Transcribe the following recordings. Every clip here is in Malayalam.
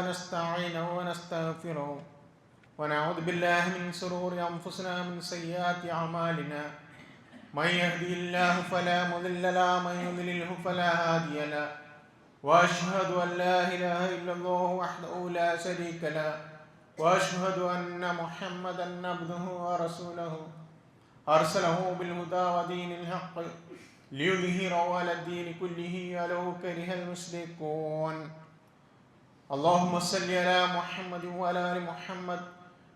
ونستعينه ونستغفره ونعوذ بالله من شرور أنفسنا من سيئات أعمالنا من يهدي الله فلا مضل له ومن يضلله فلا هادي له وأشهد أن لا إله إلا الله وحده لا شريك له وأشهد أن محمدا عبده ورسوله أرسله بالهدى ودين الحق ليظهره على الدين كله ولو كره المشركون اللهم صل على محمد وعلى آل محمد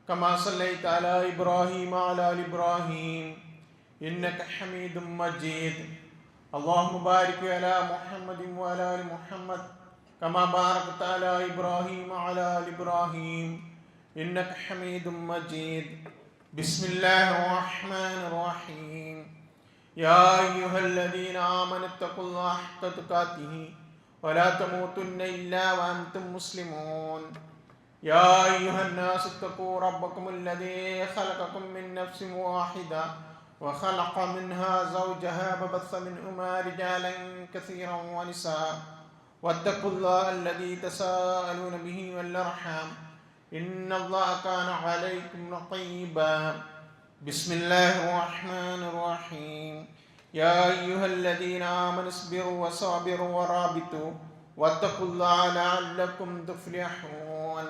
كما صليت على إبراهيم وعلى آل إبراهيم إنك حميد مجيد اللهم بارك على محمد وعلى آل محمد كما باركت على إبراهيم وعلى آل إبراهيم إنك حميد مجيد بسم الله الرحمن الرحيم يا أيها الذين آمنوا اتقوا الله حق تقاته ولا تموتن إلا وأنتم مسلمون يا أيها الناس اتقوا ربكم الذي خلقكم من نفس واحدة وخلق منها زوجها وبث منهما رجالا كثيرا ونساء واتقوا الله الذي تساءلون به والأرحام إن الله كان عليكم رقيبا بسم الله الرحمن الرحيم يا أيها الذين آمنوا اصبروا وصابروا ورابطوا واتقوا الله لعلكم تفلحون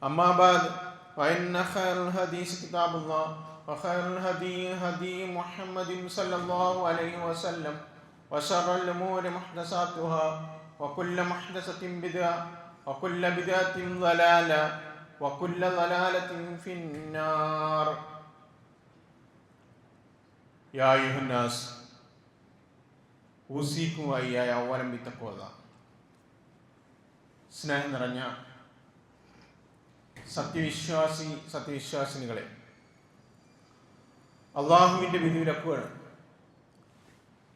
أما بعد فإن خير الحديث كتاب الله وخير الهدي هدي محمد صلى الله عليه وسلم وشر الأمور محدثاتها وكل محدثة بدعة وكل بدعة ضلالة وكل ضلالة في النار يا أيها الناس أوصيكم وإياي أولا بتقوى الله സ്നേഹം നിറഞ്ഞ സത്യവിശ്വാസിനികളെ, അള്ളാഹുവിൻ്റെ വിധിവിലക്കുകൾ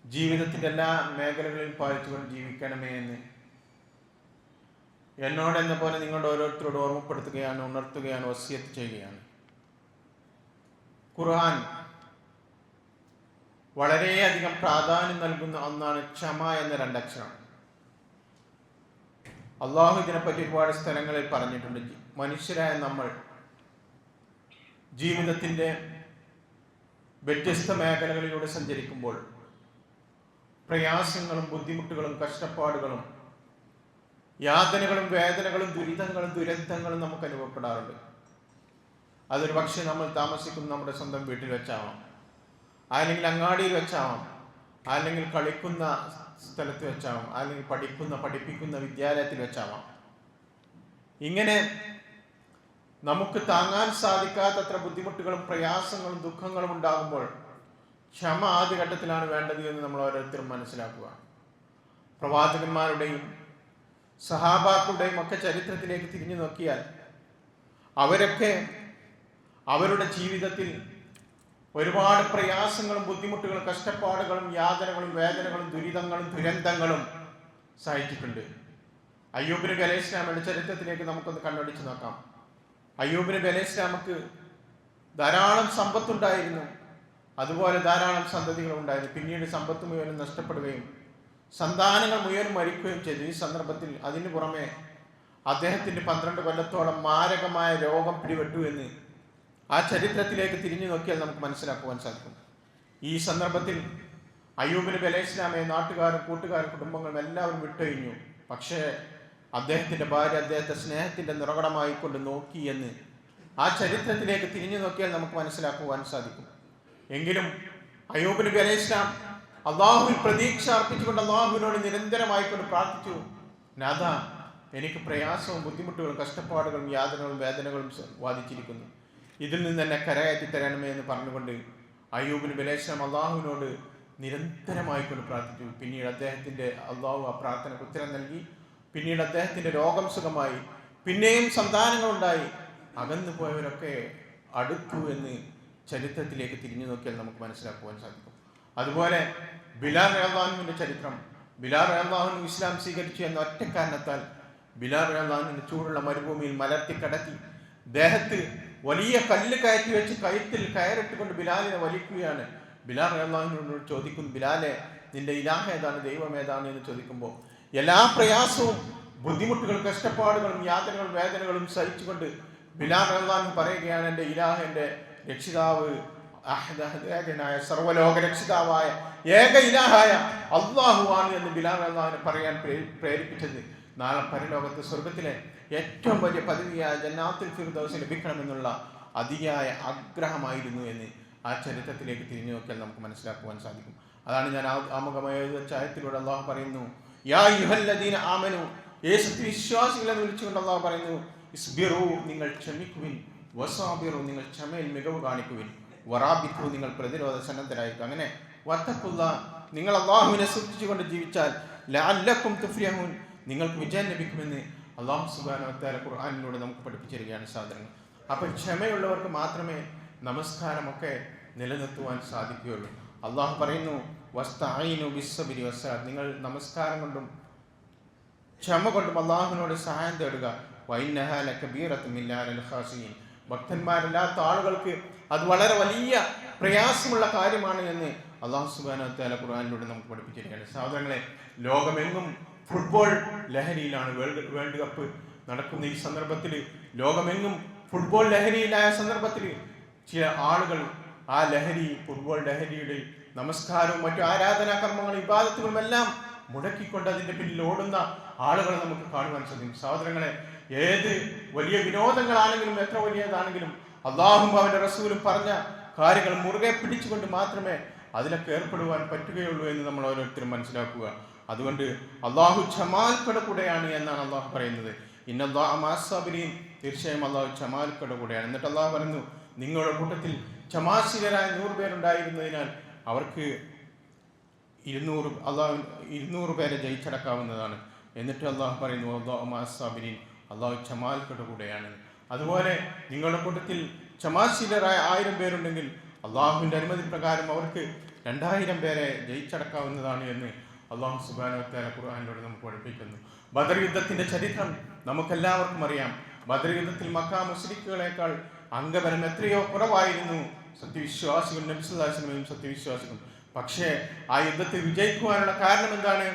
ജീവിതത്തിൻ്റെ എല്ലാ മേഖലകളിലും പാലിച്ചുകൊണ്ട് ജീവിക്കണമേ എന്ന് എന്നോടെന്ന പോലെ നിങ്ങളുടെ ഓരോരുത്തരോട് ഓർമ്മപ്പെടുത്തുകയാണ്, ഉണർത്തുകയാണ്, വസിയത്ത് ചെയ്യുകയാണ്. ഖുർആൻ വളരെയധികം പ്രാധാന്യം നൽകുന്ന ഒന്നാണ് ക്ഷമ എന്ന രണ്ടക്ഷരം. അള്ളാഹു ഇതിനെപ്പറ്റി ഒരുപാട് സ്ഥലങ്ങളിൽ പറഞ്ഞിട്ടുണ്ട്. മനുഷ്യരായ നമ്മൾ ജീവിതത്തിൻ്റെ വ്യത്യസ്ത മേഖലകളിലൂടെ സഞ്ചരിക്കുമ്പോൾ പ്രയാസങ്ങളും ബുദ്ധിമുട്ടുകളും കഷ്ടപ്പാടുകളും യാതനകളും വേദനകളും ദുരിതങ്ങളും ദുരന്തങ്ങളും നമുക്ക് അനുഭവപ്പെടാറുണ്ട്. അതൊരു പക്ഷേ നമ്മൾ താമസിക്കുന്ന നമ്മുടെ സ്വന്തം വീട്ടിൽ വെച്ചാവാം, അല്ലെങ്കിൽ അങ്ങാടിയിൽ വെച്ചാവാം, അല്ലെങ്കിൽ കളിക്കുന്ന സ്ഥലത്ത് വെച്ചാവാം, അല്ലെങ്കിൽ പഠിപ്പിക്കുന്ന വിദ്യാലയത്തിൽ വെച്ചാവാം. ഇങ്ങനെ നമുക്ക് താങ്ങാൻ സാധിക്കാത്തത്ര ബുദ്ധിമുട്ടുകളും പ്രയാസങ്ങളും ദുഃഖങ്ങളും ഉണ്ടാകുമ്പോൾ ക്ഷമ ആദ്യഘട്ടത്തിലാണ് വേണ്ടത് എന്ന് നമ്മൾ ഓരോരുത്തരും മനസ്സിലാക്കുക. പ്രവാചകന്മാരുടെയും സഹാബാക്കളുടെയും ഒക്കെ ചരിത്രത്തിലേക്ക് തിരിഞ്ഞു നോക്കിയാൽ അവരൊക്കെ അവരുടെ ജീവിതത്തിൽ ഒരുപാട് പ്രയാസങ്ങളും ബുദ്ധിമുട്ടുകളും കഷ്ടപ്പാടുകളും യാതനകളും വേദനകളും ദുരിതങ്ങളും ദുരന്തങ്ങളും സഹിച്ചിട്ടുണ്ട്. അയ്യൂബ് നബി അലൈഹി ഇസ്ലാമിന്റെ ചരിത്രത്തിലേക്ക് നമുക്കൊന്ന് കണ്ണോടിച്ച് നോക്കാം. അയ്യൂബ് നബി അലൈഹി ഇസ്ലാമക്ക് ധാരാളം സമ്പത്തുണ്ടായിരുന്നു, അതുപോലെ ധാരാളം സന്തതികൾ ഉണ്ടായിരുന്നു. പിന്നീട് സമ്പത്ത് മുഴുവനും നഷ്ടപ്പെടുകയും സന്താനങ്ങൾ മുഴുവനും മരിക്കുകയും ചെയ്തു. ഈ സന്ദർഭത്തിൽ അതിനു പുറമെ അദ്ദേഹത്തിന് 12 കൊല്ലത്തോളം മാരകമായ രോഗം പിടിപെട്ടു എന്ന് ആ ചരിത്രത്തിലേക്ക് തിരിഞ്ഞു നോക്കിയാൽ നമുക്ക് മനസ്സിലാക്കുവാൻ സാധിക്കും. ഈ സന്ദർഭത്തിൽ അയ്യൂബ് നബി അലൈഹി ഇസ്ലാമെ നാട്ടുകാരും കൂട്ടുകാരും കുടുംബങ്ങളും എല്ലാവരും വിട്ടൊഴിഞ്ഞു. പക്ഷേ അദ്ദേഹത്തിൻ്റെ ഭാര്യ അദ്ദേഹത്തെ സ്നേഹത്തിൻ്റെ നിറകടമായി കൊണ്ട് നോക്കി എന്ന് ആ ചരിത്രത്തിലേക്ക് തിരിഞ്ഞു നോക്കിയാൽ നമുക്ക് മനസ്സിലാക്കുവാൻ സാധിക്കും. എങ്കിലും അയ്യൂബ് നബി അലൈഹി ഇസ്ലാം അള്ളാഹുവിൽ പ്രതീക്ഷ അർപ്പിച്ചുകൊണ്ട് അള്ളാഹുവിനോട് നിരന്തരമായിക്കൊണ്ട് പ്രാർത്ഥിച്ചു, നാഥ, എനിക്ക് പ്രയാസവും ബുദ്ധിമുട്ടുകളും കഷ്ടപ്പാടുകളും യാതനകളും വേദനകളും വാദിച്ചിരിക്കുന്നു, ഇതിൽ നിന്ന് എന്നെ കരകയറ്റി തരണമേ എന്ന് പറഞ്ഞുകൊണ്ട് അയ്യൂബ് നബി അലൈഹി ഇസ്ലാം അള്ളാഹുവിനോട് നിരന്തരമായിക്കൊണ്ട് പ്രാർത്ഥിച്ചു. പിന്നീട് അള്ളാഹു ആ പ്രാർത്ഥനയ്ക്ക് ഉത്തരം നൽകി. പിന്നീട് അദ്ദേഹത്തിൻ്റെ രോഗം സുഖമായി, പിന്നെയും സന്താനങ്ങളുണ്ടായി, അകന്നു പോയവരൊക്കെ അടുത്തു എന്ന് ചരിത്രത്തിലേക്ക് തിരിഞ്ഞു നോക്കിയാൽ നമുക്ക് മനസ്സിലാക്കുവാൻ സാധിക്കും. അതുപോലെ ബിലാൽ റളിയല്ലാഹുവിന്റെ ചരിത്രം. ബിലാൽ റളിയല്ലാഹു ഇസ്ലാം സ്വീകരിച്ചു എന്ന ഒറ്റ കാരണത്താൽ ബിലാൽ റളിയല്ലാഹുവിന്റെ ചൂടുള്ള മരുഭൂമിയിൽ മലർത്തി കടത്തി ദേഹത്ത് വലിയ കല്ല് കയറ്റി വെച്ച് കഴുത്തിൽ കയറിട്ടുകൊണ്ട് ബിലാലിനെ വലിക്കുകയാണ്. ബിലാൽ റളിയല്ലാഹുവിനോട് ചോദിക്കുന്നു, ബിലാലെ, നിന്റെ ഇലാഹ ഏതാണ്, ദൈവം ഏതാണ് എന്ന് ചോദിക്കുമ്പോൾ എല്ലാ പ്രയാസവും ബുദ്ധിമുട്ടുകൾ, കഷ്ടപ്പാടുകളും യാതനകളും വേദനകളും സഹിച്ചുകൊണ്ട് ബിലാൽ റളിയല്ലാഹു അൻഹു പറയുകയാണ്, എൻ്റെ ഇലാഹ്, എൻ്റെ രക്ഷിതാവ്, ഏകനായ സർവ്വലോക രക്ഷിതാവായ ഏക ഇലാഹായ അല്ലാഹുവാണ് എന്ന് ബിലാൽ റളിയല്ലാഹു അൻഹു പറയാൻ പ്രേരിപ്പിച്ചത് നാളെ പരലോകത്ത് സ്വർഗത്തിലെ ഏറ്റവും വലിയ പദവിയായ ജന്നാത്തുൽ ഫിർദൗസ് ലഭിക്കണമെന്നുള്ള അതിയായ ആഗ്രഹമായിരുന്നു എന്ന് ആ ചരിത്രത്തിലേക്ക് തിരിഞ്ഞു നോക്കിയാൽ നമുക്ക് മനസ്സിലാക്കുവാൻ സാധിക്കും. അതാണ് ഞാൻ ആമുഖമായ ചായത്തിലൂടെ അള്ളാഹു പറയുന്നു, യാ അയ്യുഹല്ലദീന ആമനു, സത്യവിശ്വാസികളെന്ന് വിളിച്ചുകൊണ്ട് അള്ളാഹു പറയുന്നു, ഇസ്ബിറു, നിങ്ങൾ ക്ഷമിക്കുവിൻ, വസാബിറു, നിങ്ങൾ ക്ഷമയിൽ മികവ് കാണിക്കുവിൻ, വറാബിത്തു, നിങ്ങൾ പ്രതിരോധ സന്നദ്ധരായിരിക്കും. അങ്ങനെ വത്തഖുള്ള, നിങ്ങൾ അള്ളാഹുവിനെ സൂക്ഷിച്ചുകൊണ്ട് ജീവിച്ചാൽ ലഅല്ലക്കും തുഫ്ലിഹൂൻ, നിങ്ങൾക്ക് വിജയം ലഭിക്കുമെന്ന് അള്ളാഹു സുബ്ഹാനഹു വ തആല ഖുർആനിലൂടെ നമുക്ക് പഠിപ്പിച്ചിരിക്കുകയാണ് സഹോദരങ്ങൾ. അപ്പോൾ ക്ഷമയുള്ളവർക്ക് മാത്രമേ നമസ്കാരമൊക്കെ നിലനിർത്തുവാൻ സാധിക്കുകയുള്ളൂ. അള്ളാഹു പറയുന്നു, വസ്തഈനു ബിസ്സബ്രി വസ്സലാത്ത്, നിങ്ങൾ നമസ്കാരം കൊണ്ടും ക്ഷമ കൊണ്ടും അള്ളാഹുവിനോട് സഹായം തേടുക. വഇന്നഹാ ലകബീറത്തുൻ ഇല്ലാ അലൽ ഖാശിഈൻ, ഭക്തന്മാരല്ലാത്ത ആളുകൾക്ക് അത് വളരെ വലിയ പ്രയാസമുള്ള കാര്യമാണ് എന്ന് അള്ളാഹു സുബ്ഹാനഹു വ തആല ഖുർആനിലൂടെ നമുക്ക് പഠിപ്പിച്ചിരിക്കുകയാണ്. സഹോദരങ്ങളെ, ലോകമെങ്ങും ഫുട്ബോൾ ലഹരിയിലാണ്. വേൾഡ് കപ്പ് നടക്കുന്ന ഈ സന്ദർഭത്തിൽ, ലോകമെങ്ങും ഫുട്ബോൾ ലഹരിയിലായ സന്ദർഭത്തിൽ ചില ആളുകൾ ആ ലഹരി, ഫുട്ബോൾ ലഹരിയുടെ നമസ്കാരവും മറ്റു ആരാധനാ കർമ്മങ്ങളും ഇബാദത്തുകളും എല്ലാം മുടക്കിക്കൊണ്ട് അതിൻ്റെ പിന്നിൽ ഓടുന്ന ആളുകളെ നമുക്ക് കാണുവാൻ സാധിക്കും. സഹോദരങ്ങളെ, ഏത് വലിയ വിനോദങ്ങളാണെങ്കിലും എത്ര വലിയതാണെങ്കിലും അള്ളാഹും അവൻ്റെ റസൂലും പറഞ്ഞ കാര്യങ്ങൾ മുറുകെ പിടിച്ചുകൊണ്ട് മാത്രമേ അതിലൊക്കെ ഏർപ്പെടുവാൻ പറ്റുകയുള്ളൂ എന്ന് നമ്മൾ ഓരോരുത്തരും മനസ്സിലാക്കുക. അതുകൊണ്ട് അള്ളാഹു ക്ഷമാൽക്കടെ കൂടെയാണ് എന്നാണ് അള്ളാഹു പറയുന്നത്. ഇന്നല്ലാഹ മഅസ്സബിരീൻ, തീർച്ചയായും അള്ളാഹു ക്ഷമാൽക്കടെ കൂടെയാണ്. എന്നിട്ട് അള്ളാഹു പറഞ്ഞു, നിങ്ങളുടെ കൂട്ടത്തിൽ ക്ഷമാശീലരായ 100 പേരുണ്ടായിരുന്നതിനാൽ അവർക്ക് 200 പേരെ ജയിച്ചടക്കാവുന്നതാണ്. എന്നിട്ട് അള്ളാഹു പറയുന്നു, അല്ലാഹു മഅസ്സബിരീൻ, അള്ളാഹു ക്ഷമാൽക്കടെ കൂടെയാണ്. അതുപോലെ നിങ്ങളുടെ കൂട്ടത്തിൽ ക്ഷമാശീലരായ 1000 പേരുണ്ടെങ്കിൽ അള്ളാഹുവിൻ്റെ അനുമതി പ്രകാരം അവർക്ക് 2000 പേരെ ജയിച്ചടക്കാവുന്നതാണ് എന്ന് അള്ളാഹു സുബ്ഹാനഹു വ തആല ഖുർആനിലൂടെ നമുക്ക് പഠിപ്പിക്കുന്നു. ബദർ യുദ്ധത്തിന്റെ ചരിത്രം നമുക്കെല്ലാവർക്കും അറിയാം. ബദർ യുദ്ധത്തിൽ മക്ക മുശ്രിക്കുകളെക്കാൾ അംഗബലം എത്രയോ കുറവായിരുന്നു സത്യവിശ്വാസികളും നബി സല്ലല്ലാഹു അലൈഹി വസല്ലമയും സത്യവിശ്വാസികളും. പക്ഷേ ആ യുദ്ധത്തിൽ വിജയിക്കുവാനുള്ള കാരണം എന്താണ്?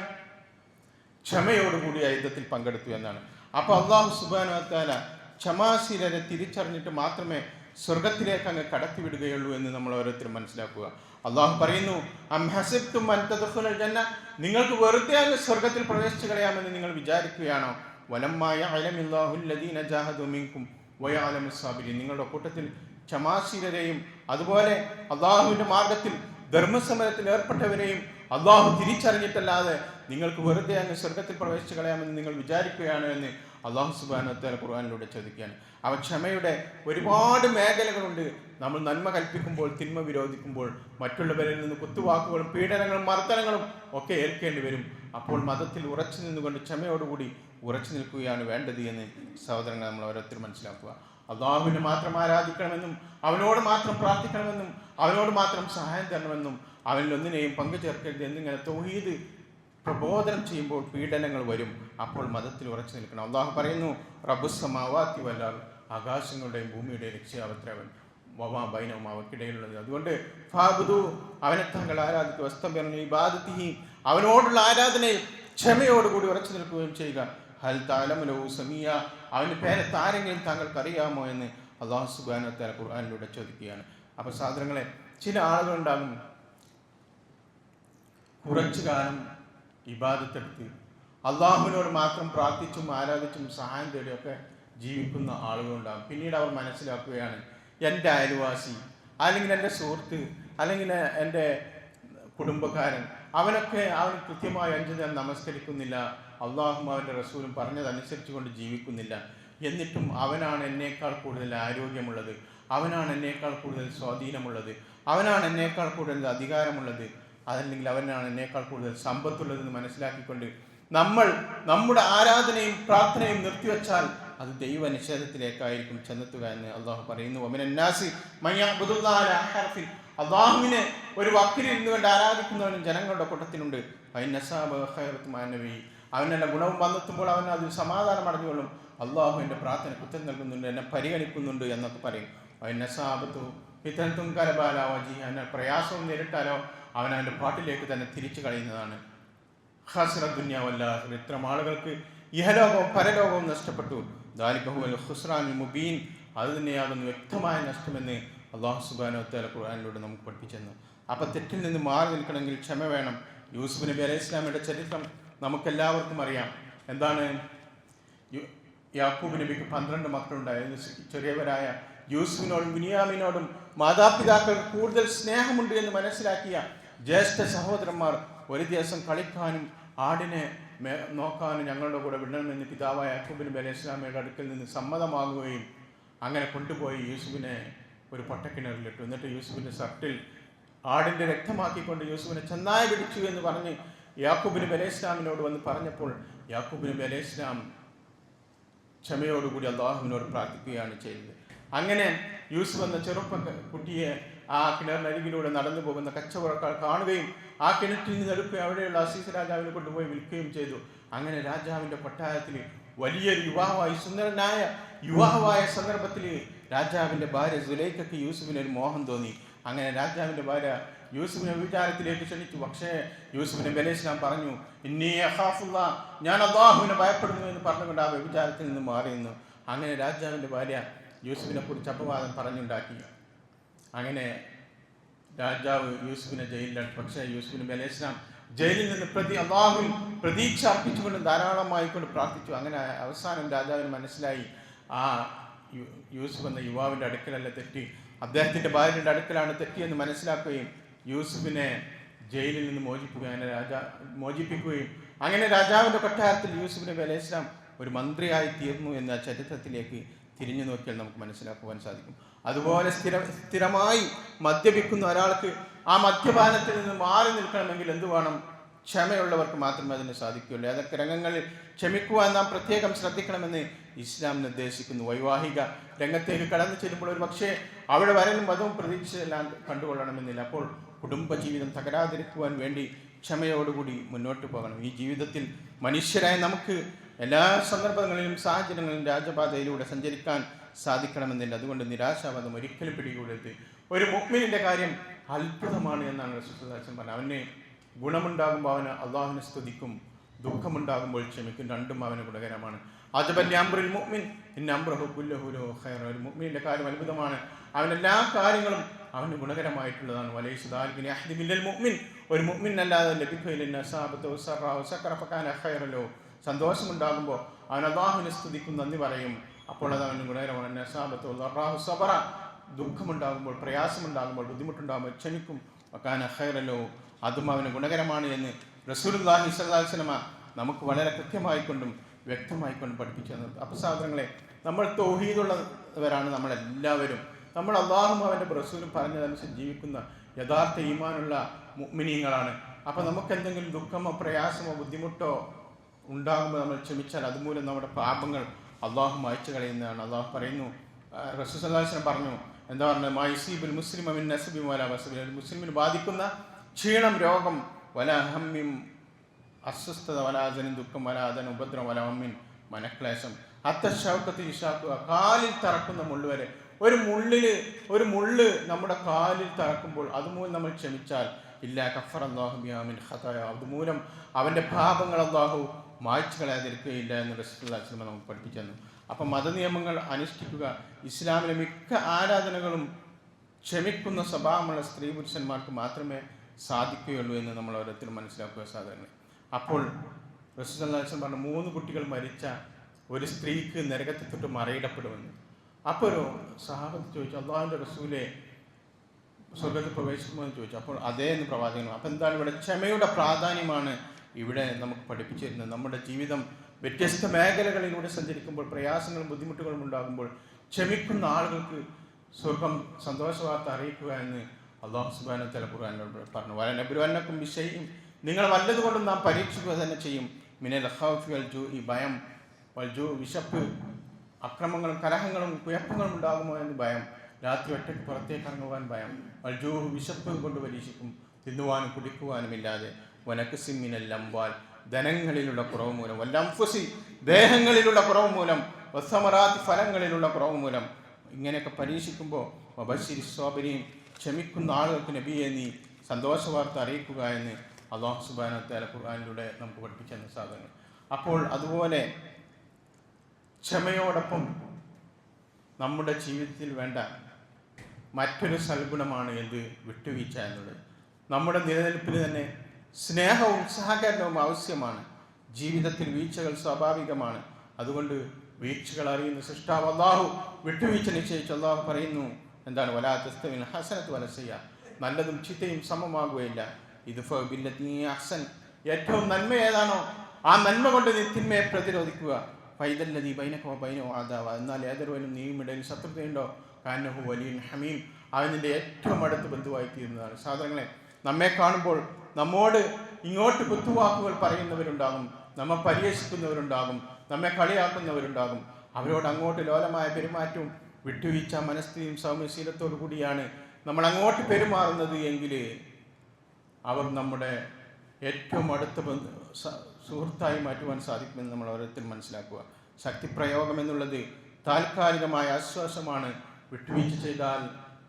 ക്ഷമയോടുകൂടി ആ യുദ്ധത്തിൽ പങ്കെടുത്തു എന്നാണ്. അപ്പോൾ അള്ളാഹു സുബ്ഹാനഹു വ തആല ക്ഷമാശീലരെ തിരിച്ചറിഞ്ഞിട്ട് മാത്രമേ സ്വർഗത്തിലേക്ക് അങ്ങ് കടത്തിവിടുകയുള്ളൂ എന്ന് നമ്മൾ ഓരോരുത്തരും മനസ്സിലാക്കുക. അള്ളാഹു പറയുന്നു, അം ഹസിബ്തും അൻ തദ്ഖുലുൽ ജന്ന, നിങ്ങൾക്ക് വെറുതെ അങ്ങ് സ്വർഗത്തിൽ പ്രവേശിച്ചു കളയാമെന്ന് നിങ്ങൾ വിചാരിക്കുകയാണോ? വലമ്മാ യഅലമില്ലാഹു അല്ലദീന ജാഹദു മിൻകും വയഅലമുസ് സാബിരീൻ, നിങ്ങളുടെ കൂട്ടത്തിൽ ക്ഷമാശീലരെയും അതുപോലെ അള്ളാഹുവിൻ്റെ മാർഗത്തിൽ ധർമ്മസമരത്തിൽ ഏർപ്പെട്ടവരെയും അള്ളാഹു തിരിച്ചറിഞ്ഞിട്ടല്ലാതെ നിങ്ങൾക്ക് വെറുതെ അങ്ങ് സ്വർഗത്തിൽ പ്രവേശിച്ചു കളയാമെന്ന് നിങ്ങൾ വിചാരിക്കുകയാണ് എന്ന് അള്ളാഹു സുബ്ഹാനഹു വ തആല ഖുർആനിലൂടെ ചോദിക്കുകയാണ്. അവ ക്ഷമയുടെ ഒരുപാട് മേഖലകളുണ്ട്. നമ്മൾ നന്മ കൽപ്പിക്കുമ്പോൾ, തിന്മ വിരോധിക്കുമ്പോൾ, മറ്റുള്ളവരിൽ നിന്ന് കുത്തുവാക്കുകളും പീഡനങ്ങളും മർദ്ദനങ്ങളും ഒക്കെ ഏൽക്കേണ്ടി വരും. അപ്പോൾ മതത്തിൽ ഉറച്ചു നിന്നുകൊണ്ട് ക്ഷമയോടുകൂടി ഉറച്ചു നിൽക്കുകയാണ് വേണ്ടത് എന്ന് സഹോദരങ്ങൾ നമ്മൾ ഓരോരുത്തരും മനസ്സിലാക്കുക. അള്ളാഹുവിനെ മാത്രം ആരാധിക്കണമെന്നും അവനോട് മാത്രം പ്രാർത്ഥിക്കണമെന്നും അവനോട് മാത്രം സഹായം തരണമെന്നും അവനിലൊന്നിനെയും പങ്കു ചേർക്കരുത് എന്നിങ്ങനെ തൗഹീദ് പ്രബോധനം ചെയ്യുമ്പോൾ പീഡനങ്ങൾ വരും. അപ്പോൾ മതത്തിൽ ഉറച്ചു നിൽക്കണം. അള്ളാഹു പറയുന്നു, റബ്ബുസ് സമാവാതി വൽ അർദ്, ആകാശങ്ങളുടെയും ഭൂമിയുടെയും രക്ഷാവത്രവൻ, വമാ ബൈനഹുമാ, അവയ്ക്കിടയിലുള്ളത്. അതുകൊണ്ട് ഫഅബ്ദു, അവനെ താങ്കൾ ആരാധിക്കുക, വസ്തബിറു ഇബാദത്തിഹി, അവനോടുള്ള ആരാധനയിൽ ക്ഷമയോടുകൂടി ഉറച്ചു നിൽക്കുകയും ചെയ്യുക. ഹൽ തഅലമു ലഹു സമീയ, അവൻ്റെ പേരത്ത് ആരെങ്കിലും താങ്കൾക്ക് അറിയാമോ എന്ന് അല്ലാഹു സുബ്ഹാനഹു വ തആല ഖുർആനിലൂടെ ചോദിക്കുകയാണ്. അപ്പോൾ സഹോദരങ്ങളെ, ചില ആളുകളുണ്ടാകും കുറച്ചു കാലം ഇബാദത്തെടുത്ത് അള്ളാഹുവിനോട് മാത്രം പ്രാർത്ഥിച്ചും ആരാധിച്ചും സഹായം തേടിയൊക്കെ ജീവിക്കുന്ന ആളുകളുണ്ടാകും. പിന്നീട് അവർ മനസ്സിലാക്കുകയാണ്, എൻ്റെ അയൽവാസി അല്ലെങ്കിൽ എൻ്റെ സുഹൃത്ത് അല്ലെങ്കിൽ എൻ്റെ കുടുംബക്കാരൻ അവൻ കൃത്യമായി 5 നേരം നമസ്കരിക്കുന്നില്ല, അള്ളാഹും അവൻ്റെ റസൂലും പറഞ്ഞതനുസരിച്ച് കൊണ്ട് ജീവിക്കുന്നില്ല. എന്നിട്ടും അവനാണ് എന്നേക്കാൾ കൂടുതൽ ആരോഗ്യമുള്ളത്, അവനാണ് എന്നേക്കാൾ കൂടുതൽ സ്വാധീനമുള്ളത്, അവനാണ് എന്നേക്കാൾ കൂടുതൽ അധികാരമുള്ളത്, അതല്ലെങ്കിൽ അവനാണ് എന്നേക്കാൾ കൂടുതൽ സമ്പത്തുള്ളതെന്ന് മനസ്സിലാക്കിക്കൊണ്ട് നമ്മൾ നമ്മുടെ ആരാധനയും പ്രാർത്ഥനയും നിർത്തിവെച്ചാൽ അത് ദൈവനിഷേധത്തിലേക്കായിരിക്കും ചെന്നെത്തുക എന്ന് അള്ളാഹു പറയുന്നു. വമിനന്നാസി മയ്യഅ്ബുദുല്ലാഹ അലാ ഹർഫിൻ, അള്ളാഹുവിനെ ഒരു വക്കിൽ ഇരുന്നുകൊണ്ട് ആരാധിക്കുന്നവനും ജനങ്ങളുടെ കൂട്ടത്തിലുണ്ട്. അവനെല്ലാം ഗുണവും വന്നെത്തുമ്പോൾ അവൻ അതിൽ സമാധാനം അടഞ്ഞുകൊള്ളും. അള്ളാഹു എൻ്റെ പ്രാർത്ഥനയ്ക്ക് ഉത്തരം നൽകുന്നുണ്ട്, എന്നെ പരിഗണിക്കുന്നുണ്ട് എന്നൊക്കെ പറയും. എന്നെ പ്രയാസവും നേരിട്ടാലോ അവൻ അവൻ്റെ പാട്ടിലേക്ക് തന്നെ തിരിച്ചു കളയുന്നതാണ്. ഖസ്റ ദുനിയാവല്ല, ഇത്തരം ആളുകൾക്ക് ഇഹലോകവും പരലോകവും നഷ്ടപ്പെട്ടു. ദാലിക ഹുവൽ ഖുസ്റാനുൽ മുബീൻ, അത് തന്നെയാകുന്നു വ്യക്തമായ നഷ്ടമെന്ന് അല്ലാഹു സുബ്ഹാനഹു വ തആല ഖുർആനിലൂടെ നമുക്ക് പഠിപ്പിച്ചെന്നു. അപ്പം തെറ്റിൽ നിന്ന് മാറി നിൽക്കണമെങ്കിൽ ക്ഷമ വേണം. യൂസുഫ് നബി അലൈഹി ഇസ്ലാമിയുടെ ചരിത്രം നമുക്കെല്ലാവർക്കും അറിയാം. എന്താണ്? യാക്കൂബ് നബിക്ക് 12 മക്കളുണ്ടായിരുന്നു. ചെറിയവരായ യൂസുഫിനോടും ബിനിയാമിനോടും മാതാപിതാക്കൾക്ക് കൂടുതൽ സ്നേഹമുണ്ട് എന്ന് മനസ്സിലാക്കിയ ജ്യേഷ്ഠ സഹോദരന്മാർ ഒരു ദിവസം കളിക്കാനും ആടിനെ നോക്കാനും ഞങ്ങളുടെ കൂടെ വിടണമെന്ന് പിതാവായ യാക്കൂബ് നബി അലൈഹി ഇസ്ലാമിയുടെ അടുക്കൽ നിന്ന് സമ്മതമാകുകയും അങ്ങനെ കൊണ്ടുപോയി യൂസുഫിനെ ഒരു പൊട്ടക്കിണറിലിട്ടു. എന്നിട്ട് യൂസുഫിൻ്റെ ഷർട്ടിൽ ആടിൻ്റെ രക്തമാക്കിക്കൊണ്ട് യൂസുഫിനെ ചെന്നായി പിടിച്ചു എന്ന് പറഞ്ഞ് യാക്കൂബ് നബി അലൈഹി ഇസ്ലാമിനോട് വന്ന് പറഞ്ഞപ്പോൾ യാക്കൂബ് നബി അലൈഹി ഇസ്ലാം ക്ഷമയോടുകൂടി അള്ളാഹുവിനോട് പ്രാർത്ഥിക്കുകയാണ് ചെയ്തത്. അങ്ങനെ യൂസുഫ് എന്ന കുട്ടിയെ ആ കിണറിനരികിലൂടെ നടന്നു പോകുന്ന കച്ചവടക്കാർ കാണുകയും ആ കിണറ്റിൽ നിന്ന് എടുക്കുകയും അവിടെയുള്ള അസീസ് രാജാവിനെ കൊണ്ടുപോയി വിൽക്കുകയും ചെയ്തു. അങ്ങനെ രാജാവിൻ്റെ കൊട്ടാരത്തിൽ വലിയൊരു യുവാവായി, സുന്ദരനായ യുവാവായ സന്ദർഭത്തിൽ രാജാവിൻ്റെ ഭാര്യ സുലൈഖയ്ക്ക് യൂസുഫിന് ഒരു മോഹം തോന്നി. അങ്ങനെ രാജാവിൻ്റെ ഭാര്യ യൂസുഫിനെ വിചാരത്തിലേക്ക് ക്ഷണിച്ചു. പക്ഷേ യൂസുഫ് നബി അലൈഹി ഇസ്ലാം പറഞ്ഞു, ഇന്നി അഖാഫുല്ലാ, ഞാൻ അല്ലാഹുവിനെ ഭയപ്പെടുന്നു എന്ന് പറഞ്ഞുകൊണ്ട് ആ വ്യഭിചാരത്തിൽ നിന്ന് മാറിയുന്നു. അങ്ങനെ രാജാവിൻ്റെ ഭാര്യ യൂസുഫിനെ കുറിച്ച് അപവാദം പറഞ്ഞുണ്ടാക്കി. അങ്ങനെ രാജാവ് യൂസുഫിനെ ജയിലിലാണ്. പക്ഷേ യൂസുഫ് നബി അലൈഹി ഇസ്ലാം ജയിലിൽ നിന്ന് അല്ലാഹുവിൽ പ്രതീക്ഷ അർപ്പിച്ചുകൊണ്ട് ധാരാളമായിക്കൊണ്ട് പ്രാർത്ഥിച്ചു. അങ്ങനെ അവസാനം രാജാവിന് മനസ്സിലായി ആ യൂസുഫ് എന്ന യുവാവിൻ്റെ അടുക്കലല്ല തെറ്റി, അദ്ദേഹത്തിൻ്റെ ഭാര്യയുടെ അടുക്കലാണ് തെറ്റിയെന്ന് മനസ്സിലാക്കുകയും യൂസുഫിനെ ജയിലിൽ നിന്ന് മോചിപ്പിക്കുകയും അങ്ങനെ രാജാവിൻ്റെ കൊട്ടാരത്തിൽ യൂസുഫ് നബി അലൈഹി ഇസ്ലാം ഒരു മന്ത്രിയായി തീർന്നു എന്ന ചരിത്രത്തിലേക്ക് തിരിഞ്ഞു നോക്കിയാൽ നമുക്ക് മനസ്സിലാക്കുവാൻ സാധിക്കും. അതുപോലെ സ്ഥിരമായി മദ്യപിക്കുന്ന ഒരാൾക്ക് ആ മദ്യപാനത്തിൽ നിന്ന് മാറി നിൽക്കണമെങ്കിൽ എന്ത് വേണം? ക്ഷമയുള്ളവർക്ക് മാത്രമേ അതിന് സാധിക്കുകയുള്ളൂ. ഏതൊക്കെ രംഗങ്ങളിൽ ക്ഷമിക്കുവാൻ നാം പ്രത്യേകം ശ്രദ്ധിക്കണമെന്ന് ഇസ്ലാം നിർദ്ദേശിക്കുന്നു. വൈവാഹിക രംഗത്തേക്ക് കടന്നു ചെല്ലുമ്പോൾ ഒരു പക്ഷേ അവിടെ വരനും വധവും പ്രതീക്ഷയെല്ലാം കണ്ടുകൊള്ളണമെന്നില്ല. അപ്പോൾ കുടുംബജീവിതം തകരാതിരിക്കുവാൻ വേണ്ടി ക്ഷമയോടുകൂടി മുന്നോട്ട് പോകണം. ഈ ജീവിതത്തിൽ മനുഷ്യരായ നമുക്ക് എല്ലാ സന്ദർഭങ്ങളിലും സാഹചര്യങ്ങളിലും രാജപാതയിലൂടെ സഞ്ചരിക്കാൻ സാധിക്കണമെന്നില്ല. അതുകൊണ്ട് നിരാശാവാദം ഒരിക്കലും പിടികൂടരുത്. ഒരു മുഅ്മിനിന്റെ കാര്യം അത്ഭുതമാണ് എന്നാണ് റസൂലുള്ളാഹി സ്വല്ലല്ലാഹു അലൈഹി വസല്ലം പറഞ്ഞത്. അവന് ഗുണമുണ്ടാകുമ്പോൾ അവന് അള്ളാഹുവിനെ സ്തുതിക്കും, ദുഃഖമുണ്ടാകുമ്പോൾ ക്ഷമിക്കും. രണ്ടും അവന് ഗുണകരമാണ്. അജബൽ അംറുൽ മുഅ്മിൻ ഇന്ന അംറഹു കുല്ലഹു ലഹു ഖൈർ. ഒരു മുഅ്മിനിന്റെ കാര്യം അത്ഭുതമാണ്, അവനെല്ലാ കാര്യങ്ങളും അവന് ഗുണകരമായിട്ടുള്ളതാണ്. വലൈസ ദാലിക ലിഅഹദിൻ മിനൽ മുഅ്മിൻ, ഒരു മുഅ്മിനല്ലാതെ ലഭിക്കുകയില്ല. സഅബതു സറഹു സക്കറ ഫകാന ഖൈറൻ ലഹു. സന്തോഷമുണ്ടാകുമ്പോൾ അവൻ അള്ളാഹുവിനെ സ്തുതിക്കും, നന്ദി പറയും, അപ്പോൾ അത് അവന് ഗുണകരമാണ്. സഅബതു സറഹു സബറ, ദുഃഖമുണ്ടാകുമ്പോൾ, പ്രയാസമുണ്ടാകുമ്പോൾ, ബുദ്ധിമുട്ടുണ്ടാകുമ്പോൾ ക്ഷമിക്കും. ഫകാന ഖൈറൻ ലഹു, അതും അവന് ഗുണകരമാണ് എന്ന് റസൂലുള്ളാഹി സ്വല്ലല്ലാഹു അലൈഹി വസല്ലം നമുക്ക് വളരെ കൃത്യമായിക്കൊണ്ടും വ്യക്തമായിക്കൊണ്ടും പഠിപ്പിച്ചു തന്നത്. അപ്പോൾ സഹോദരങ്ങളെ, നമ്മൾ തൗഹീദുള്ളവരാണ് നമ്മളെല്ലാവരും. നമ്മൾ അള്ളാഹും അവൻ്റെ റസൂലും പറഞ്ഞതനുസരിച്ച് ജീവിക്കുന്ന യഥാർത്ഥ ഈമാനുള്ള മുഅ്മിനീങ്ങളാണ്. അപ്പോൾ നമുക്ക് എന്തെങ്കിലും ദുഃഖമോ പ്രയാസമോ ബുദ്ധിമുട്ടോ ഉണ്ടാകുമ്പോൾ നമ്മൾ ക്ഷമിച്ചാൽ അതുമൂലം നമ്മുടെ പാപങ്ങൾ അള്ളാഹു മായ്ച്ചു കളയുന്നതാണ്. അള്ളാഹു പറയുന്നു, റസൂൽ സല്ലല്ലാഹു അലൈഹി വസല്ലം പറഞ്ഞു, എന്താ പറഞ്ഞത്? മൈസീബുൽ മുസ്ലിം മിൻ നസ്ബി വലാ വസ്ബി. മുസ്ലിമിന് ബാധിക്കുന്ന ക്ഷീണം, രോഗം, വലാ ഹമ്മിൻ അസ്വസ്ഥത, വലാദനും ദുഃഖം, വലാദൻ ഉപദ്രവം, വലാമിൻ മനക്ലേശം, അത്തശൗക്കത്ത് ഇഷാക്കുക, കാലിൽ തറക്കുന്ന മുള്ളു വരെ. ഒരു മുള്ള് നമ്മുടെ കാലിൽ തറക്കുമ്പോൾ അതുമൂലം നമ്മൾ ക്ഷമിച്ചാൽ ഇല്ല കഫർ അല്ലാഹു ബിഹാ മിൻ ഖതായ, അതുമൂലം അവൻ്റെ പാപങ്ങൾ അല്ലാഹു മായ്ച്ചു കളയാതിരിക്കുകയില്ല എന്ന് റസൂലുള്ളാഹി സ്വല്ലല്ലാഹു അലൈഹി വസല്ലം നമുക്ക് പഠിപ്പിച്ചു തന്നു. അപ്പം മതനിയമങ്ങൾ അനുഷ്ഠിക്കുക, ഇസ്ലാമിലെ മിക്ക ആരാധനകളും ക്ഷമിക്കുന്ന സ്വഭാവമുള്ള സ്ത്രീ പുരുഷന്മാർക്ക് മാത്രമേ സാധിക്കുകയുള്ളൂ എന്ന് നമ്മൾ ഓരോരുത്തരും മനസ്സിലാക്കുക സാധാരണ. അപ്പോൾ റസൂൽ സല്ലല്ലാഹു അലൈഹി വസല്ലം പറഞ്ഞു, 3 കുട്ടികൾ മരിച്ച ഒരു സ്ത്രീക്ക് നരകത്തെ തൊട്ട് മറയിടപ്പെടുമെന്ന്. അപ്പോൾ ഒരു സഹാബത്ത് ചോദിച്ചു, അള്ളാഹുവിൻ്റെ റസൂലെ സ്വർഗ്ഗത്തിൽ പ്രവേശിക്കുമോ എന്ന് ചോദിച്ചു. അപ്പോൾ അതേ എന്ന് പ്രവാചകൻ. അപ്പോൾ എന്താണ് ഇവിടെ? ക്ഷമയുടെ പ്രാധാന്യമാണ് ഇവിടെ നമുക്ക് പഠിപ്പിച്ചു തരുന്നത്. നമ്മുടെ ജീവിതം വ്യത്യസ്ത മേഖലകളിലൂടെ സഞ്ചരിക്കുമ്പോൾ പ്രയാസങ്ങളും ബുദ്ധിമുട്ടുകളും ഉണ്ടാകുമ്പോൾ ക്ഷമിക്കുന്ന ആളുകൾക്ക് സ്വർഗം സന്തോഷവാർത്ത അറിയിക്കുക എന്ന് അല്ലാഹു സുബ്ഹാനഹു വ തആല ഖുർആനിൽ പറഞ്ഞു. വലനബ്ലുവന്നകും ബിശൈഇൻ, നിങ്ങൾ വല്ലതുകൊണ്ടും നാം പരീക്ഷിക്കുക തന്നെ ചെയ്യും. മിനൽ ഖൗഫി വൽ ജൂഇ, ഭയം, വൽ ജൂ, വിശപ്പ്, അക്രമങ്ങളും കലഹങ്ങളും കുഴപ്പങ്ങളും ഉണ്ടാകുമോ എന്ന് ഭയം, രാത്രി ഒറ്റയ്ക്ക് പുറത്തേക്ക് ഇറങ്ങുവാൻ ഭയം, വൽ ജൂ, വിശപ്പ് കൊണ്ട് പരീക്ഷിക്കും, തിന്നുവാനും കുടിക്കുവാനുമില്ലാതെ, വനക്സിൻ മിനൽ അംവാൽ, ധനങ്ങളിലുള്ള കുറവ് മൂലം, വൽ അൻഫുസി, ദേഹങ്ങളിലുള്ള കുറവ് മൂലം, വസ്സമറാത്തി, ഫലങ്ങളിലുള്ള കുറവ് മൂലം, ഇങ്ങനെയൊക്കെ പരീക്ഷിക്കുമ്പോൾ വബശിരി സ്വാബിരീൻ, ക്ഷമിക്കുന്ന ആളുകൾക്ക് നബിയെ നീ സന്തോഷവാർത്ത അറിയിക്കുക എന്ന് അല്ലാഹു സുബ്ഹാനഹു വ തആല ഖുർആനിലൂടെ നമുക്ക് പഠിപ്പിച്ചെന്ന സാധനം. അപ്പോൾ അതുപോലെ ക്ഷമയോടൊപ്പം നമ്മുടെ ജീവിതത്തിൽ വേണ്ട മറ്റൊരു സൽഗുണമാണ് എന്ത്? വിട്ടുവീഴ്ച എന്നുള്ളത്. നമ്മുടെ നിലനിൽപ്പിന് തന്നെ സ്നേഹവും സഹകരണവും ആവശ്യമാണ്. ജീവിതത്തിൽ വീഴ്ചകൾ സ്വാഭാവികമാണ്. അതുകൊണ്ട് വീഴ്ചകൾ അറിയുന്ന സൃഷ്ടാവ് അല്ലാഹു വിട്ടുവീഴ്ച നിശ്ചയിച്ചു. അല്ലാഹു പറയുന്നു എന്താണ്? വലാ തസ്തവിൽ ഹസനത്തു വല സയ്യ, നല്ലതും ചീത്തയും സമമാകുകയില്ല. ഇത് ബില്ലത്തി അഹ്സൻ, ഏറ്റവും നന്മ ഏതാണോ ആ നന്മ കൊണ്ട് നീ തിന്മയെ പ്രതിരോധിക്കുക. ഫൈദല്ലദീ ബൈനക വബൈനഹു അദാവ, എന്നാൽ ഏതൊരുവനും നീയും ഇടയിൽ ശത്രുതയുണ്ടോ കാന്നഹു വലിയുൻ ഹമീം, അവനിൻ്റെ ഏറ്റവും അടുത്ത ബന്ധുവായി തീരുന്നതാണ്. സാധനങ്ങളെ, നമ്മെ കാണുമ്പോൾ നമ്മോട് ഇങ്ങോട്ട് കുത്തുവാക്കുകൾ പറയുന്നവരുണ്ടാകും, നമ്മെ പരിഹസിക്കുന്നവരുണ്ടാകും, നമ്മെ കളിയാക്കുന്നവരുണ്ടാകും. അവരോട് അങ്ങോട്ട് ലോലമായ പെരുമാറ്റവും വിട്ടുവീഴ്ച മനസ്ഥിതിയും സൗമ്യശീലത്തോടു കൂടിയാണ് നമ്മൾ അങ്ങോട്ട് പെരുമാറുന്നത് എങ്കിൽ അവർ നമ്മുടെ ഏറ്റവും അടുത്ത സുഹൃത്തായി മാറ്റുവാൻ സാധിക്കുമെന്ന് നമ്മൾ ഓരോരുത്തരും മനസ്സിലാക്കുക. ശക്തിപ്രയോഗം എന്നുള്ളത് താൽക്കാലികമായ ആശ്വാസമാണ്. വിട്ടുവീഴ്ച ചെയ്താൽ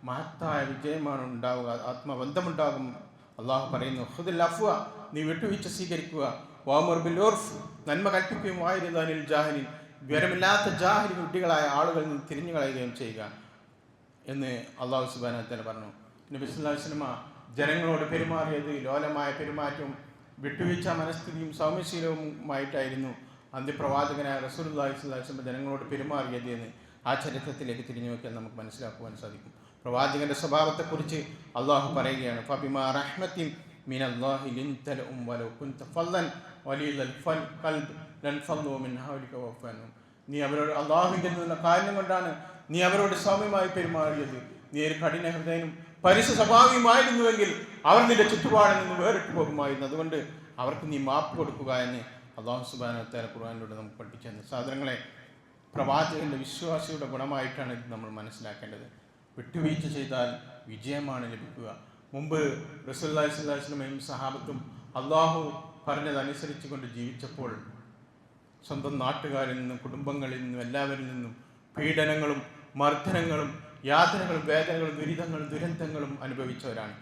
മഹത്തായ വിജയമാണ് ഉണ്ടാവുക, ആത്മബന്ധമുണ്ടാകും. അള്ളാഹു പറയുന്നു ഖുദിൽ അഫ്വ, നീ വിട്ടുവീഴ്ച സ്വീകരിക്കുക. വഅ്മുർ ബിൽ ഉർഫ്, നന്മ കൽപ്പിക്കുകയും വാഇരിദ് അനിൽ ജാഹിലിൻ, വിവരമില്ലാത്ത ജാഹിൽ കുട്ടികളായ ആളുകളിൽ നിന്ന് തിരിഞ്ഞു കളയുകയും ചെയ്യുക എന്ന് അള്ളാഹു സുബ്ഹാനഹു വ തആല പറഞ്ഞു. നബി സല്ലല്ലാഹു അലൈഹി വസല്ലം ജനങ്ങളോട് പെരുമാറിയത് ലോലമായ പെരുമാറ്റവും വിട്ടുവീഴ്ച മനസ്ഥിതിയും സൗമ്യശീലവുമായിട്ടായിരുന്നു അന്ത്യപ്രവാചകനായ റസൂലുള്ളാഹി സ്വല്ലല്ലാഹു അലൈഹി വസല്ലം ജനങ്ങളോട് പെരുമാറിയത് എന്ന് ആ ചരിത്രത്തിലേക്ക് തിരിഞ്ഞു നോക്കിയാൽ നമുക്ക് മനസ്സിലാക്കുവാൻ സാധിക്കും. പ്രവാചകന്റെ സ്വഭാവത്തെക്കുറിച്ച് അള്ളാഹു പറയുകയാണ്, ഫബിമാ റഹ്മത്തിൻ മിനല്ലാഹി ലിൻത ലഹും വലൗ കുൻത ഫല്ലൻ വലിയൽ ഖൽബ് ലൻഫളു മിൻ ഹൗലിക വഅഫു അൻഹും, നീ അവരോട് അള്ളാഹുവിൻ്റെ നിന്നുള്ള കാരണം കൊണ്ടാണ് നീ അവരോട് സൗമ്യമായി പെരുമാറിയത്. നീ ഒരു കഠിന ഹൃദയനും പരിശു സ്വഭാവിയുമായിരുന്നുവെങ്കിൽ അവർ നിന്റെ ചുറ്റുപാടിൽ നിന്ന് വേറിട്ട് പോകുമായിരുന്നു. അതുകൊണ്ട് അവർക്ക് നീ മാപ്പ് കൊടുക്കുക എന്ന് അല്ലാഹു സുബ്ഹാനഹു വ തആല ഖുർആനിലൂടെ നമുക്ക് പഠിപ്പിച്ചു. സാധനങ്ങളെ, പ്രവാചകന്റെ വിശ്വാസിയുടെ ഗുണമായിട്ടാണ് ഇത് നമ്മൾ മനസ്സിലാക്കേണ്ടത്. വിട്ടുവീഴ്ച ചെയ്താൽ വിജയമാണ് ലഭിക്കുക. മുമ്പ് റസൂലുള്ളാഹി സ്വല്ലല്ലാഹു അലൈഹി വസല്ലമയും സഹാബത്തും അള്ളാഹു പറഞ്ഞതനുസരിച്ച് കൊണ്ട് ജീവിച്ചപ്പോൾ സ്വന്തം നാട്ടുകാരിൽ നിന്നും കുടുംബങ്ങളിൽ നിന്നും എല്ലാവരിൽ നിന്നും പീഡനങ്ങളും മർദ്ദനങ്ങളും യാതനകളും വേദനകളും ദുരിതങ്ങളും ദുരന്തങ്ങളും അനുഭവിച്ചവരാണ്.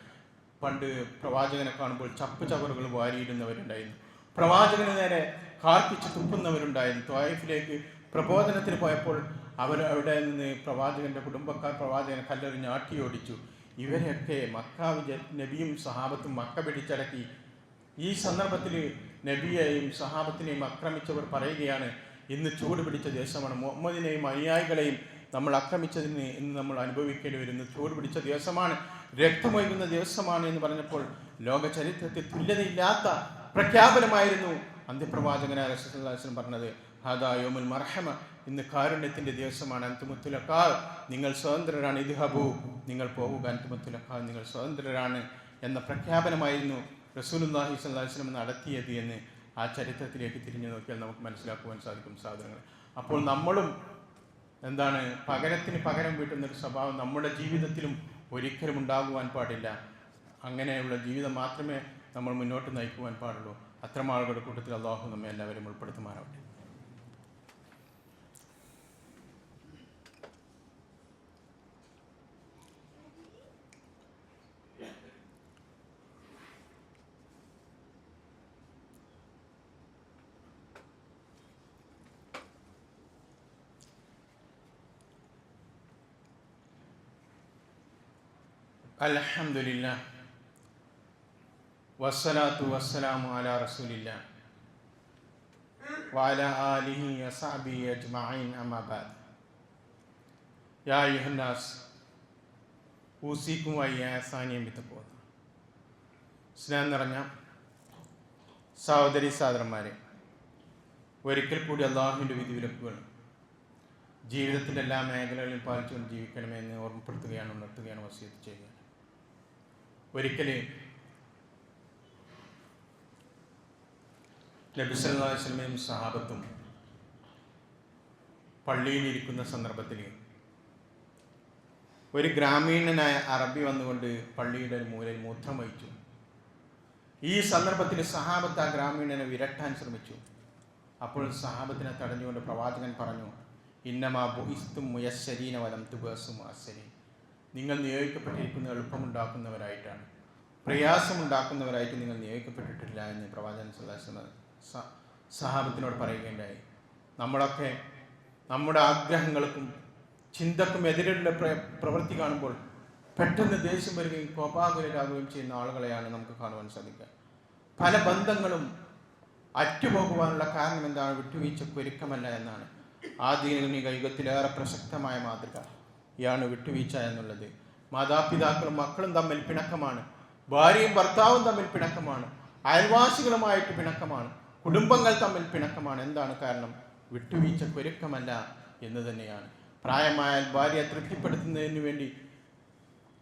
പണ്ട് പ്രവാചകനെ കാണുമ്പോൾ ചപ്പ് ചവറുകൾ വാരിയിടുന്നവരുണ്ടായിരുന്നു, പ്രവാചകന് നേരെ കാർപ്പിച്ച് തുപ്പുന്നവരുണ്ടായിരുന്നു. ത്വായിഫിലേക്ക് പ്രബോധനത്തിന് പോയപ്പോൾ അവിടെ നിന്ന് പ്രവാചകന്റെ കുടുംബക്കാർ പ്രവാചകനെ കല്ലെറിഞ്ഞ് ആട്ടിയോടിച്ചു. ഇവരെയൊക്കെ നബിയും സഹാബത്തും മക്ക പിടിച്ചടക്കി. ഈ സന്ദർഭത്തിൽ നബിയെയും സഹാബത്തിനെയും ആക്രമിച്ചവർ പറയുകയാണ്, ഇന്ന് ചൂട് പിടിച്ച ദേശമാണ്, മുഹമ്മദിനെയും അനുയായികളെയും നമ്മൾ ആക്രമിച്ചതിന് ഇന്ന് നമ്മൾ അനുഭവിക്കേണ്ടി വരുന്നു, ചൂട് പിടിച്ച ദിവസമാണ്, രക്തമൊഴുകുന്ന ദിവസമാണ് എന്ന് പറഞ്ഞപ്പോൾ ലോക ചരിത്രത്തിൽ തുല്യതയില്ലാത്ത പ്രഖ്യാപനമായിരുന്നു അന്ത്യപ്രവാചകനായ റസൂലുള്ളാഹി സ്വല്ലല്ലാഹു അലൈഹി വസല്ലം പറഞ്ഞത്. ഹാദാ യൗമുൽ മർഹമ, ഇന്ന് കാരുണ്യത്തിന്റെ ദിവസമാണ്. അൻതുമുത്തുലഖാ, നിങ്ങൾ സ്വതന്ത്രരാണ്. ഇദ്ഹബു, നിങ്ങൾ പോകുക. അൻതുമുത്തുലഖാ, നിങ്ങൾ സ്വതന്ത്രരാണ് എന്ന പ്രഖ്യാപനമായിരുന്നു റസൂലുള്ളാഹി സ്വല്ലല്ലാഹു അലൈഹി വസല്ലം നടത്തിയത് എന്ന് ആ ചരിത്രത്തിലേക്ക് തിരിഞ്ഞു നോക്കിയാൽ നമുക്ക് മനസ്സിലാക്കുവാൻ സാധിക്കും. സാധനങ്ങൾ, അപ്പോൾ നമ്മളും എന്താണ് പകരത്തിന് പകരം വീട്ടുന്നൊരു സ്വഭാവം നമ്മുടെ ജീവിതത്തിലും ഒരിക്കലും ഉണ്ടാകുവാൻ പാടില്ല. അങ്ങനെയുള്ള ജീവിതം മാത്രമേ നമ്മൾ മുന്നോട്ട് നയിക്കുവാൻ പാടുള്ളൂ. അത്തരം ആളുകളുടെ കൂട്ടത്തിൽ അല്ലാഹു നമ്മെ എല്ലാവരും ഉൾപ്പെടുത്തുമാറാവട്ടെ. അൽഹംദുലില്ലാ വസ്സലാത്തു വസ്സലാമു അലാ റസൂലില്ലാ വഅലാ ആലിഹി വസഹ്ബിഹി അജ്മഈൻ, അമ്മാ ബഅദ്. യാ അയ്യുഹന്നാസ് ഊസിക്കും വയ്യാസാനിയം വിത്തപ്പോൾ. സ്നേഹം നിറഞ്ഞ സഹോദരി സഹോദരന്മാരെ, ഒരിക്കൽ കൂടി അള്ളാഹുവിൻ്റെ വിധിവിലക്കുകൾ ജീവിതത്തിൻ്റെ എല്ലാ മേഖലകളിലും പാലിച്ചുകൊണ്ട് ജീവിക്കണമെന്ന് ഓർമ്മപ്പെടുത്തുകയാണ്, ഉണർത്തുകയാണ്, വസിയത്ത് ചെയ്യുകയാണ്. ഒരിക്കൽ നബി സല്ലല്ലാഹു അലൈഹി വസല്ലമയും സഹാബത്തും പള്ളിയിലിരിക്കുന്ന സന്ദർഭത്തിൽ ഒരു ഗ്രാമീണനായ അറബി വന്നുകൊണ്ട് പള്ളിയുടെ ഒരു മൂലയിൽ മൂത്രം വഹിച്ചു. ഈ സന്ദർഭത്തിൽ സഹാബത്ത് ആ ഗ്രാമീണനെ വിരട്ടാൻ ശ്രമിച്ചു. അപ്പോൾ സഹാബത്തിനെ തടഞ്ഞുകൊണ്ട് പ്രവാചകൻ പറഞ്ഞു, ഇന്നമാ ബുഇസ്തും മുയസ്സരീന വലം തുബഅസു മുഅസ്സരീൻ, നിങ്ങൾ നിയോഗിക്കപ്പെട്ടിരിക്കുന്ന എളുപ്പമുണ്ടാക്കുന്നവരായിട്ടാണ്, പ്രയാസമുണ്ടാക്കുന്നവരായിട്ട് നിങ്ങൾ നിയോഗിക്കപ്പെട്ടിട്ടില്ല എന്ന് പ്രവാചകൻ സല്ലല്ലാഹു അലൈഹി വസല്ലം സഹാബത്തിനോട് പറയുകയുണ്ടായി. നമ്മളൊക്കെ നമ്മുടെ ആഗ്രഹങ്ങൾക്കും ചിന്തക്കും എതിരുള്ള പ്രവൃത്തി കാണുമ്പോൾ പെട്ടെന്ന് ദേഷ്യം വരികയും കോപാകുലരാകുകയും ചെയ്യുന്ന ആളുകളെയാണ് നമുക്ക് കാണുവാൻ സാധിക്കുക. പല ബന്ധങ്ങളും അറ്റുപോകുവാനുള്ള കാരണം എന്താണ്? വിട്ടുവീഴ്ചക്ക് ഒരുക്കമല്ല എന്നാണ്. ആധുനിക യുഗത്തിലേറെ പ്രസക്തമായ മാതൃകയാണ് വിട്ടുവീഴ്ച എന്നുള്ളത്. മാതാപിതാക്കളും മക്കളും തമ്മിൽ പിണക്കമാണ്, ഭാര്യയും ഭർത്താവും തമ്മിൽ പിണക്കമാണ്, അയൽവാസികളുമായിട്ട് പിണക്കമാണ്, കുടുംബങ്ങൾ തമ്മിൽ പിണക്കമാണ്. എന്താണ് കാരണം? വിട്ടുവീഴ്ചക്ക് ഒരുക്കമല്ല എന്ന് തന്നെയാണ്. പ്രായമായാൽ ഭാര്യയെ തൃപ്തിപ്പെടുത്തുന്നതിന് വേണ്ടി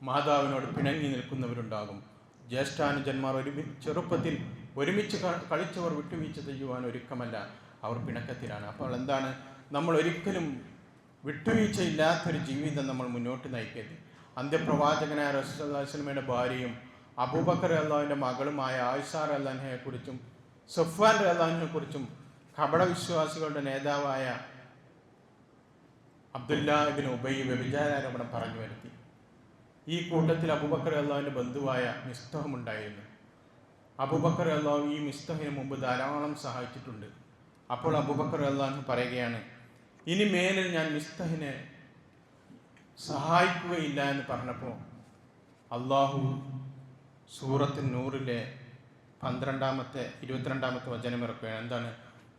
മാതാവിനോട് പിണങ്ങി നിൽക്കുന്നവരുണ്ടാകും. ജ്യേഷ്ഠാനുജന്മാർ ചെറുപ്പത്തിൽ ഒരുമിച്ച് കളിച്ചവർ വിട്ടുവീഴ്ച ചെയ്യുവാൻ ഒരുക്കമല്ല, അവർ പിണക്കത്തിലാണ്. അപ്പോൾ എന്താണ്? നമ്മൾ ഒരിക്കലും വിട്ടുവീഴ്ചയില്ലാത്തൊരു ജീവിതം നമ്മൾ മുന്നോട്ട് നയിക്കരുത്. അന്ത്യപ്രവാചകനായ റസൂലുള്ളാഹി സ്വല്ലല്ലാഹു അലൈഹി വസല്ലമയുടെ ഭാര്യയും അബൂബക്കർ റളിയല്ലാഹുവിൻ്റെ മകളുമായ ആയിഷ റളിയല്ലാഹുവിനെ കുറിച്ചും സഫ്വാൻ റളിയല്ലാഹുവിനെ കുറിച്ചും കപടവിശ്വാസികളുടെ നേതാവായ അബ്ദുല്ലാ ഇബ്നു ഉബയ്യ് വ്യഭിചാരാരോപണം പറഞ്ഞു വരുത്തി. ഈ കൂട്ടത്തിൽ അബൂബക്കർ റളിയല്ലാഹുവിൻ്റെ ബന്ധുവായ മിസ്തഹും ഉണ്ടായിരുന്നു. അബൂബക്കർ റളിയല്ലാഹു ഈ മിസ്തഹിന് മുമ്പ് ധാരാളം സഹായിച്ചിട്ടുണ്ട്. അപ്പോൾ അബൂബക്കർ റളിയല്ലാഹു പറയുകയാണ്, ഇനി മേലിൽ ഞാൻ മിസ്തഹിനെ സഹായിക്കുകയില്ല എന്ന് പറഞ്ഞപ്പോൾ അള്ളാഹു സൂറത്ത് നൂറിലെ 22-ാമത്തെ വചനം ഇറക്കുകയാണ്. എന്താണ്?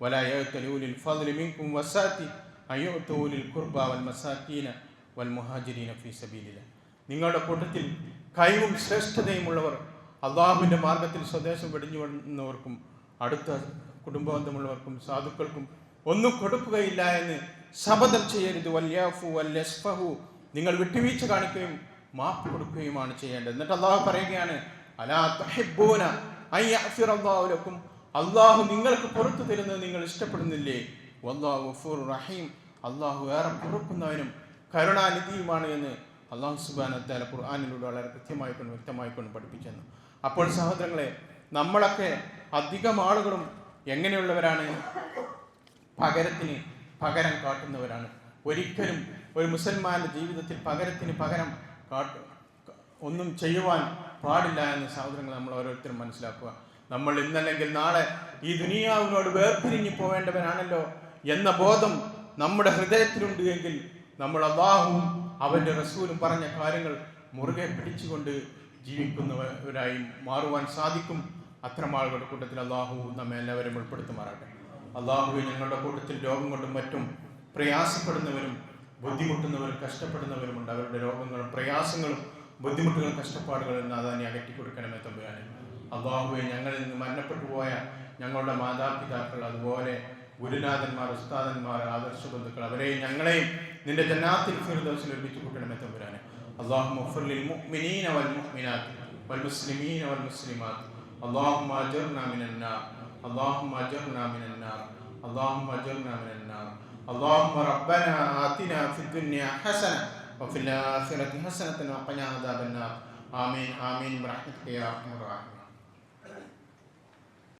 വലാ യഅ്തലി ഉലിൽ ഫദ്ലി മിൻകും വസാത്തി അയ്യുതു ഉലിൽ ഖുർബ വൽ മസാകീന വൽ മുഹാജിരീന ഫീ സബീലില്ലാഹ്. നിങ്ങളുടെ കൂട്ടത്തിൽ കഴിവും ശ്രേഷ്ഠതയുമുള്ളവർ അള്ളാഹുവിൻ്റെ മാർഗത്തിൽ സ്വദേശം വെടിഞ്ഞു വന്നവർക്കും അടുത്ത കുടുംബബന്ധമുള്ളവർക്കും സാധുക്കൾക്കും ഒന്നും കൊടുക്കുകയില്ല എന്ന് ശപഥം ചെയ്യരുത്. വല്യാഫു വല്യസ്ഫഹു, നിങ്ങൾ വിട്ടുവീഴ്ച കാണിക്കുകയും മാപ്പ് കൊടുക്കുകയുമാണ് ചെയ്യേണ്ടത്. എന്നിട്ട് അള്ളാഹു പറയുകയാണ്, അലാ തുഹിബ്ബൂന അൻ യഗ്ഫിറല്ലാഹു ലക്കും, അള്ളാഹു നിങ്ങൾക്ക് പുറത്തു തരുന്നത് നിങ്ങൾ ഇഷ്ടപ്പെടുന്നില്ലേ? വല്ലാഹു ഗഫൂറുർ റഹീം, അള്ളാഹു ഏറെ പൊറുക്കുന്നവനും കരുണാനിധിയുമാണ് എന്ന് അള്ളാഹു സുബ്ഹാനഹു വ തആല ഖുർആനിലൂടെ വളരെ കൃത്യമായിക്കൊണ്ട് വ്യക്തമായിക്കൊണ്ട് പഠിപ്പിച്ചെന്നു. അപ്പോൾ സഹോദരങ്ങളെ, നമ്മളൊക്കെ അധികം ആളുകളും എങ്ങനെയുള്ളവരാണ്? പകരത്തിന് പകരം കാട്ടുന്നവരാണ്. ഒരിക്കലും ഒരു മുസൽമാന്റെ ജീവിതത്തിൽ പകരത്തിന് പകരം ഒന്നും ചെയ്യുവാൻ പാടില്ല എന്ന് സഹോദരങ്ങൾ നമ്മൾ ഓരോരുത്തരും മനസ്സിലാക്കുക. നമ്മൾ ഇന്നല്ലെങ്കിൽ നാളെ ഈ ദുനിയാവിനോട് വേർപിരിഞ്ഞു പോവേണ്ടവനാണല്ലോ എന്ന ബോധം നമ്മുടെ ഹൃദയത്തിലുണ്ട് എങ്കിൽ നമ്മൾ അല്ലാഹുവും അവൻ്റെ റസൂലും പറഞ്ഞ കാര്യങ്ങൾ മുറുകെ പിടിച്ചുകൊണ്ട് ജീവിക്കുന്നവരായി മാറുവാൻ സാധിക്കും. അത്തരം ആളുകളുടെ കൂട്ടത്തിൽ അല്ലാഹു നമ്മെ എല്ലാവരും ഉൾപ്പെടുത്തുമാറാട്ടെ. അല്ലാഹു ഞങ്ങളുടെ കൂട്ടത്തിൽ രോഗം കൊണ്ടും മറ്റും പ്രയാസപ്പെടുന്നവരും ബുദ്ധിമുട്ടുന്നവരും കഷ്ടപ്പെടുന്നവരുമുണ്ട്. അവരുടെ രോഗങ്ങളും പ്രയാസങ്ങളും ബുദ്ധിമുട്ടുകളും കഷ്ടപ്പാടുകളും നാഥാനെ അകറ്റി കൊടുക്കണമേ തമ്പുരാനെ. അല്ലാഹുവേ, ഞങ്ങളിൽ നിന്ന് മരണപ്പെട്ടു പോയ ഞങ്ങളുടെ മാതാപിതാക്കൾ, അതുപോലെ ഗുരുനാഥന്മാർ, ഉസ്താദന്മാർ, ആദർശ ബന്ധുക്കൾ, അവരെയും ഞങ്ങളെയും നിന്റെ ജന്നാത്തിൽ ഫിർദൗസിൽ ഒരുമിച്ച് കൂട്ടണമേ തമ്പുരാനെ. അല്ലാഹുമ്മ ഗ്ഫിർ ലിൽ മുഅ്മിനീന വൽ മുഅ്മിനാത്ത് വൽ മുസ്ലിമീന വൽ മുസ്ലിമാത്ത്. അല്ലാഹുമ്മ അജിർനാ മിനൻ നാർ, അല്ലാഹുമ്മ അജിർനാ മിനൻ നാർ, അല്ലാഹുമ്മ അജിർനാ മിനൻ നാർ. اللهم ربنا آتنا في الدنيا حسنة وفي الآخرة حسنة وقنا عذاب النار. آمين آمين برحمتك يا أرحم الراحمين.